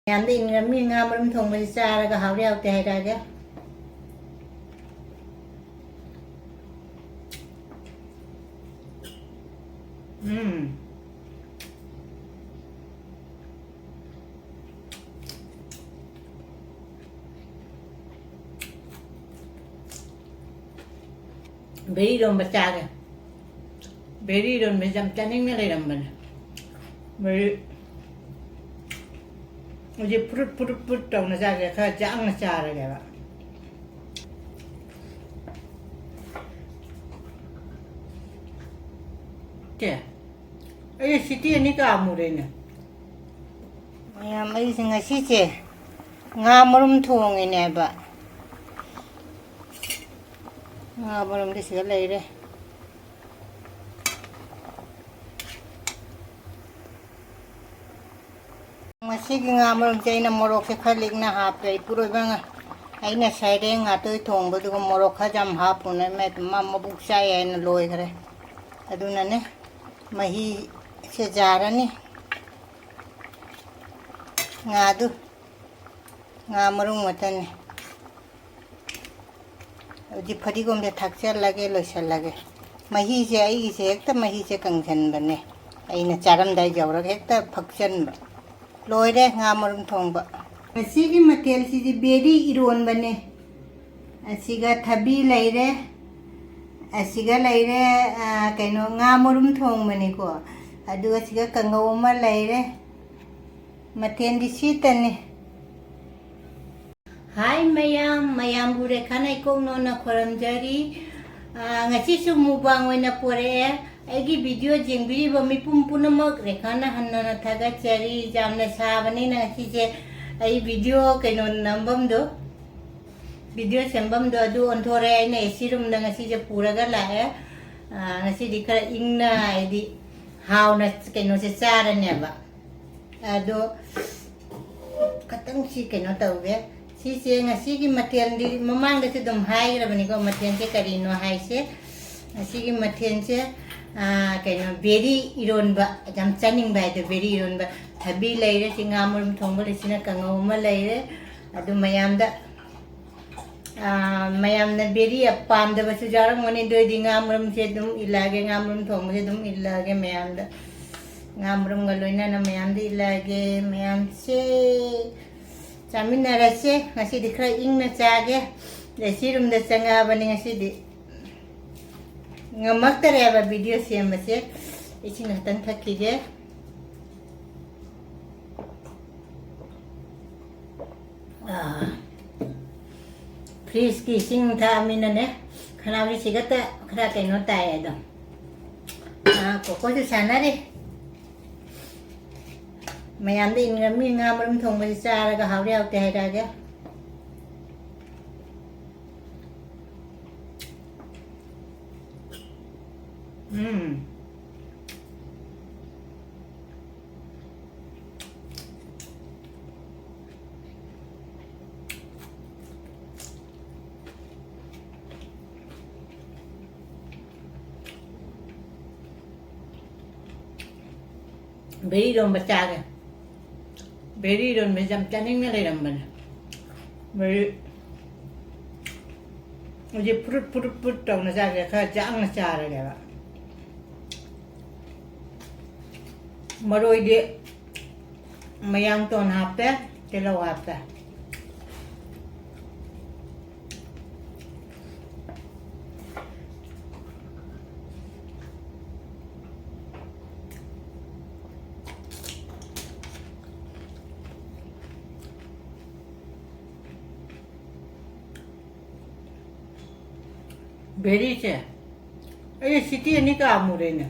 Nhắn tin là mình ngam mình thùng mình xa là cái hào đeo tè ra chứ. Beri don baca ke. Beri don macam caning ni lagi ramban. Beri मुझे पुरुट पुरुट पुरुट tau ना जाके खा जांग ना चार गया बा क्या ये city ni ka amure ne ya mai singa siche nga murum thong ne ba nga murum de siga lai re masih nga murum chai na morok se khalik na hap kai puro banga aina side nga to thong bu du morok kha jam hap ne me ma mabuk sai na loi kare aduna ne mahi se jarani ngadu nga murum matan ji phadi gom de thakchar lage loisal lage mahi se ai se ekta mahi se kangchan bane aina charam dai jawra ekta phakchan loi re nga murum thongba asigi matel si ji beri iron bane asiga thabi laire asiga laire kaino nga murum thong bane ko adu asiga kangau ma laire maten di sitane hai mayam bure khanai ko no na khoram jari ngasi su mubang wena pore aigi video jengbiri ba mi pum punamak rekhana hanna na thaga chari jamna sabani na ngasi je ai video kaino nambam do video sembam do adu onthore aina esirum na ngasi je puraga la hai ngasi dikara ingna idi how na kaino se chara ne ba ado katang si kaino tawge si se ngasi gi matien di mamang de dum hai ra bani ko matien se karino hai se ngasi gi matien se kaino beri iron ba jam chaning ba de beri iron ba thabi laire singa murum thongba lisina kangau ma laire adu mayam na beri apam da basu jarang moni do di nga murum se dum ilage nga murum thongba se dum ilage mayam da nga murum galoina na mayam di ilage mayam se chamin na rase ngasi di kra ing na chage de sirum da changa bani ngasi di ngamak tare ba video sem base iching hatan thakki je freeze ki sing tha mina ne khana ri sigata khara kai no tai ado ko ko ju sana re mayam de in mi nga murum thong ba sa ra ga haw reu te ra ga beri don baca ke beri don macam caning ni lagi ramban beri मुझे पुरुट पुरुट पुरुट tau ना जाके खा जांग ना चार गया बा मरोई दे mayang ton hapte telo hapte beri che ai city ni ka amure ne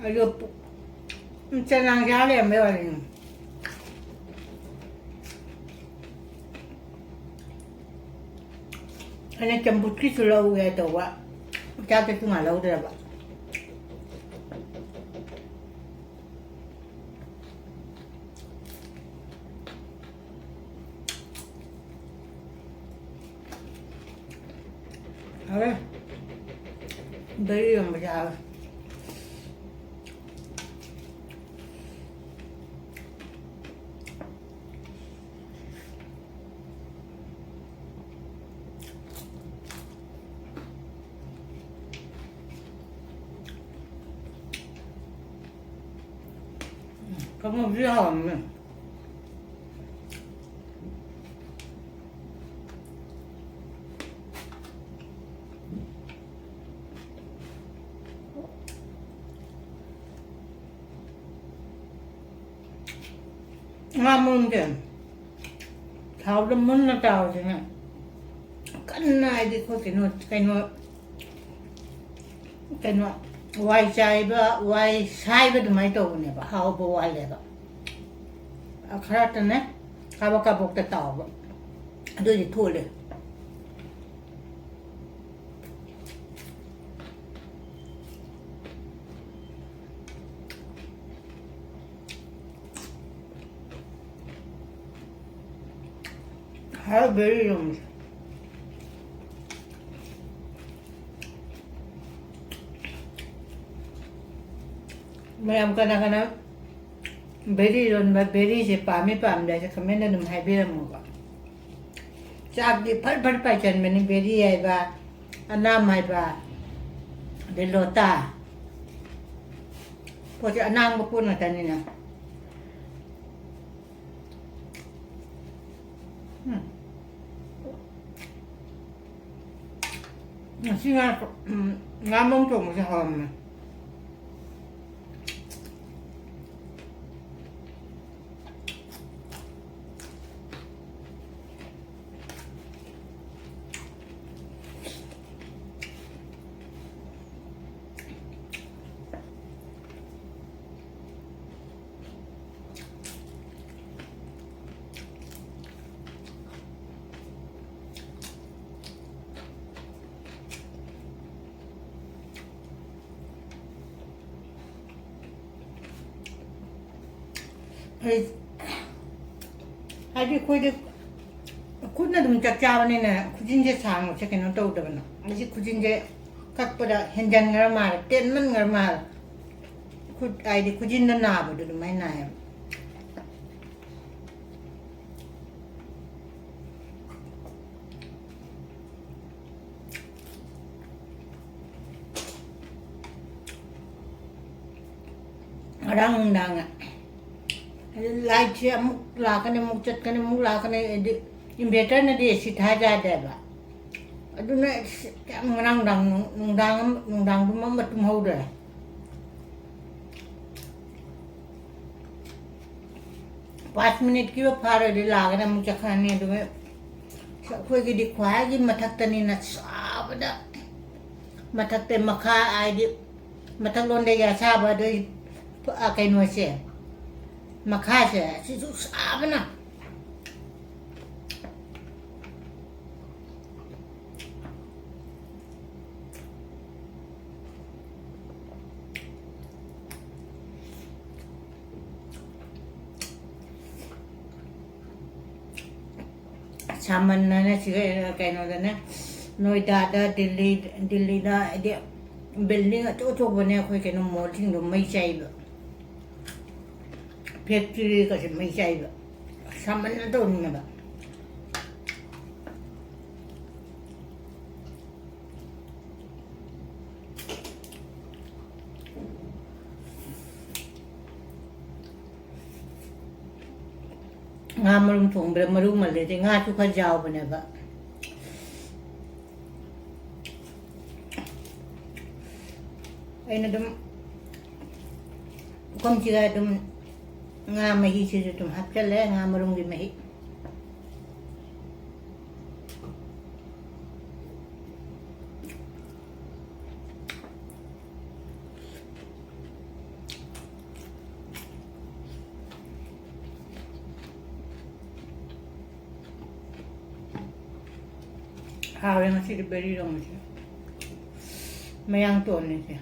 ayo cenang jale me wali ane campur ki sulau ya to wa ka ke tu ngalau de ba Awe, beri yang besar. खमोजी हवा में ngamun kan thao đâm môn là tàu chứ nè cắn này thì có cái nó quay trái ba quay sai ba mấy tổ này ba hao ba quay này ba akhirat này các bọc cái tàu ba đôi thì thua đi How very long. Mayam kana very long but very se pami pam da se khamen dum hai be mo ba. Chak di phal phal pa chan meni very ai ba anam hai ba de lota. Ko cha anang ba pun na tani na. Xin ngã mông trùng sẽ hòm này. Hadi koydu kudna dum chakchavane na khujinje sang che keno to da bana aji khujinje kakpada henjan ngar mar ten man ngar mar khud ai di khujin na na ba du mai na ya rang dang light से अमुक लाकने मुक चटकने मुक लाकने inverter ने दे सिथा जा दे बा अदुने ngang dang du ma tum ho de 5 minute की वो फार दे लागने मुक चखाने दु में कोई की दिखवाया कि मथक तनी न साबदा मथक ते मखा आई दि मथक लोन दे या साबा दे आ कैनो से Makasih, sih susah benar. Saman nana sih kayak nona, Noida ada Delhi dah dia building itu banyak kayak nona mall sih nona mai cai factory ka se mai chai ba saman na to ni ba nga marum thong bre maru mal de nga chu kha jaw bane ba aina dum kom chi ga dum nga mahi se tum hap chale nga marung gi mahi hawe masih diberi dong sih mayang tuan ni sih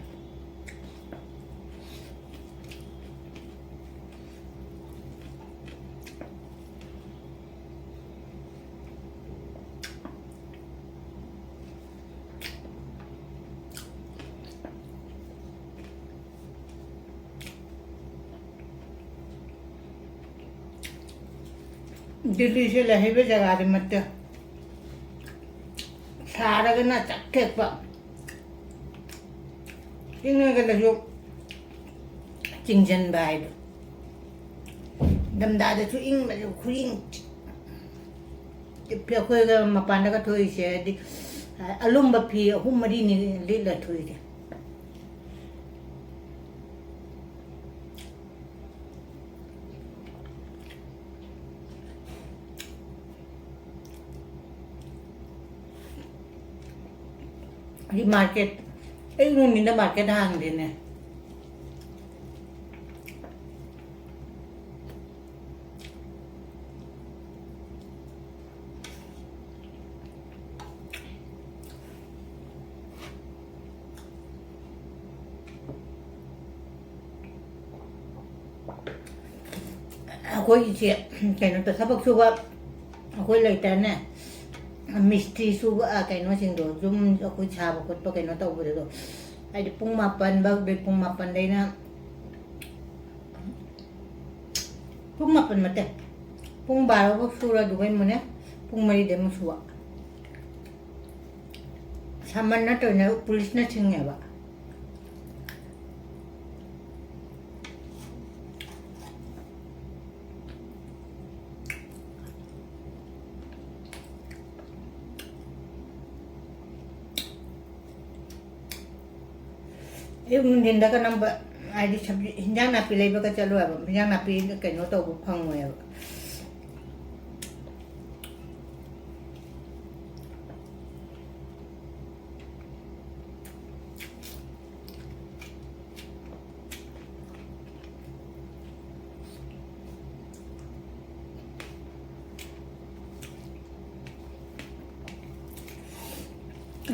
Delhi से लहे पे जगा दे मत सारा का ना चक्के पा इन्हें का जो चिंजन बाइड ꯗꯝꯗꯥꯗꯁꯨ ꯏꯪꯕꯁꯨ ꯈꯨꯏꯪ ꯑꯩꯈꯣꯏꯒ ꯃꯄꯥꯟꯗꯒ ꯊꯣꯛꯏꯁꯦ ꯍꯥꯏꯗꯤ ꯑꯂꯨꯝꯕ ꯐꯤ 3-4ꯅꯤ ꯂꯤꯠꯂ ꯊꯣꯛꯏꯁꯦ 이 마켓 애국민다 마켓 하는데네 거기 이제 걔는 또 사복 수박 거기 있다네 미스트리 수박 걔는 좀 거기 잡아 또 걔는 또 그래도 아니 뽕마pan bagbe 뽕마pan dayna 뽕마pan mate 뽕바로 sura dugay mo na 뽕mari dem suwa saman na to na pulis na chingya ba yung tinda ka ng ay di sabi hindi na pilay ba ka chalo ba hindi na pilay kay no to bupang mo ya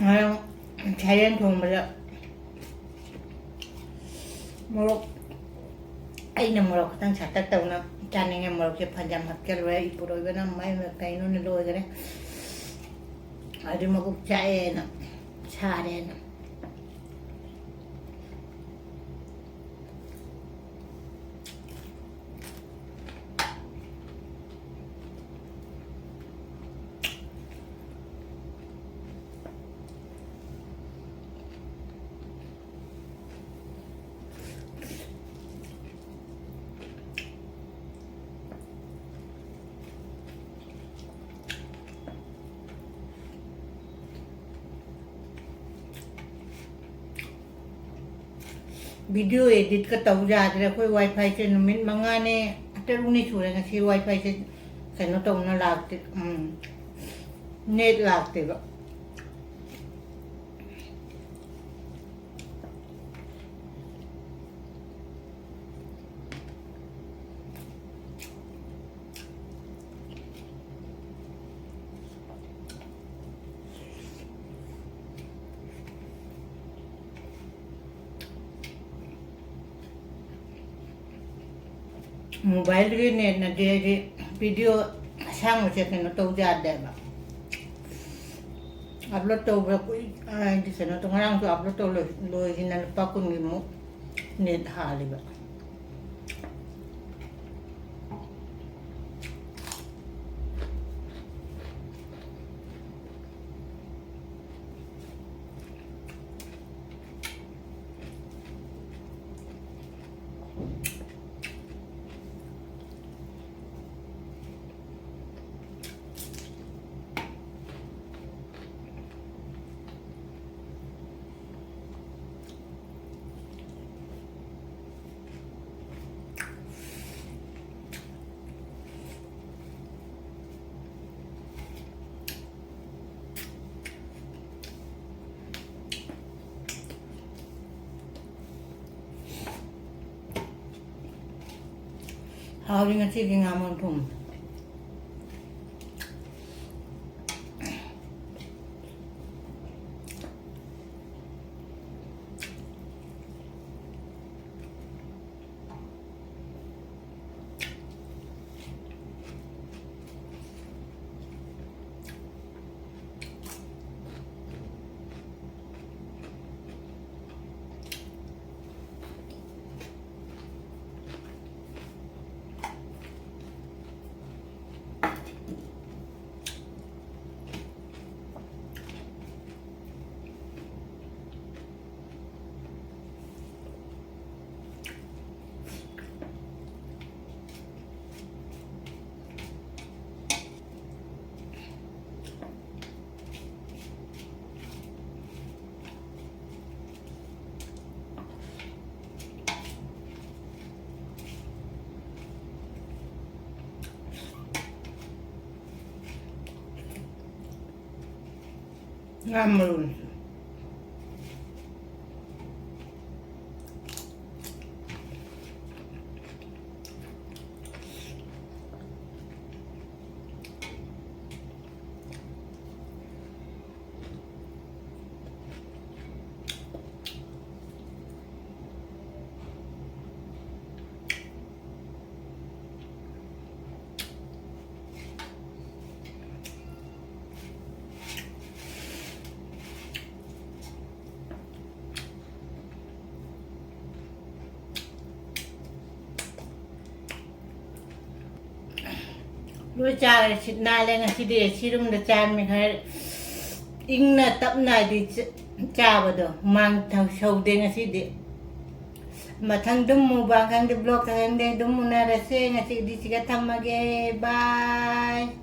ayong chayan thong ba 모록 아이는 모록 땅 잤다 떠나 자네가 모록에 판잠 합결 왜 이쁘로 이거는 많이 가이 눈을 놓아 그래 아주 먹고 자에는 차례는 video edit का तब जात रहा कोई wifi से minute मंगाने अटर उन्हें छोड़े ना सी वाईफाई से कहीं तो उन्हें लागते नेट लागते बा मोबाइल के नेट न दे वीडियो सांग से के न तो जा दे बा अपलोड तो बा कोई जिसे न तो ngरang तो अपलोड तो लो जिन पा कुन मु नेट हाली बा 하우링은 튀긴 하면 좀 งามรุนรู้จักชิดนาเลยนะชิดเดียชิรุมเดจานไม่เคยอิงน่ะตับน่ะดิจ้าบ่ดอมังเท่าโชว์เด้งชิดเดียมาทั้งดุมมูบางครั้งดิบล็อกทั้งเด้ดุมมูนาระเซงชิดดิชิกะทำมาเกบาย